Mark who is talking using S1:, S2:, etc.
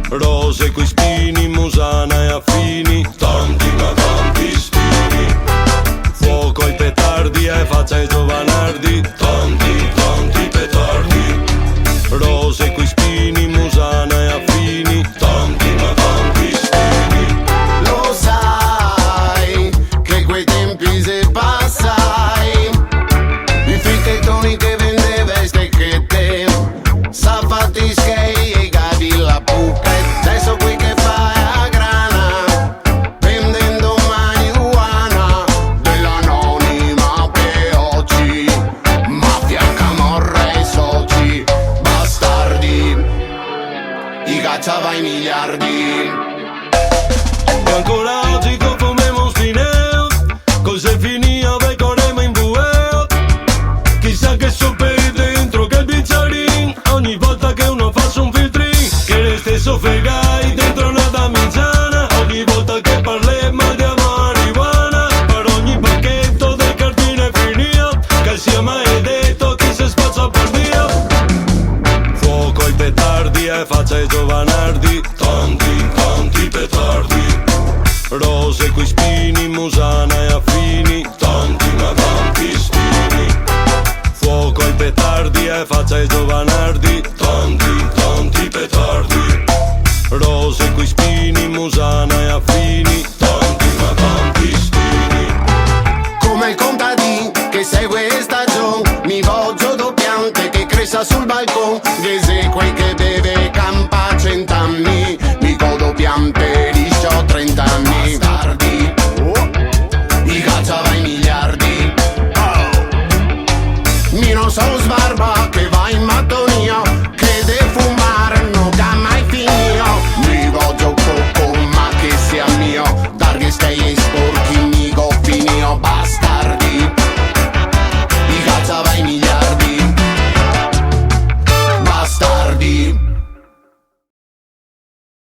S1: Rose coi spini, musana e affini, tanti ma tanti spini. Fuoco ai petardi e faccia ai giovanardi, tanti, tanti petardi. Rose coi spini, musana e affini, tanti ma tanti spini.
S2: Lo sai che quei tempi se passai, i fricchettoni che vendeva e stecchette, safati skei e capi la buca. Adesso qui che fai a grana, vendendo marijuana dell'anonima P.O.G. Mafia, camorra e soci, bastardi, i cacciava i miliardi.
S1: E ancora oggi confondemos fineo, cos'è finito pecoremo in bueo. Chissà che soperi dentro che il bicchiarin, ogni volta che uno fa un filtrin, che le stesso fregai dentro una damigiana. Ogni volta che parliamo di marijuana, per ogni pacchetto del cartine finito, che sia maledetto chi si spazza per Dio. Fuoco ai petardi e faccia ai giovanardi, tanti, tanti petardi. Rose coi spini, musana e affini, tanti ma tanti spini. Fuoco ai petardi e faccia ai giovanardi, tanti, tanti petardi. Rose coi spini, musana e affini, tanti ma tanti spini.
S2: Come il contadin che segue stagione, mi voglio doppiante che cresce sul balcone, che se quel che beve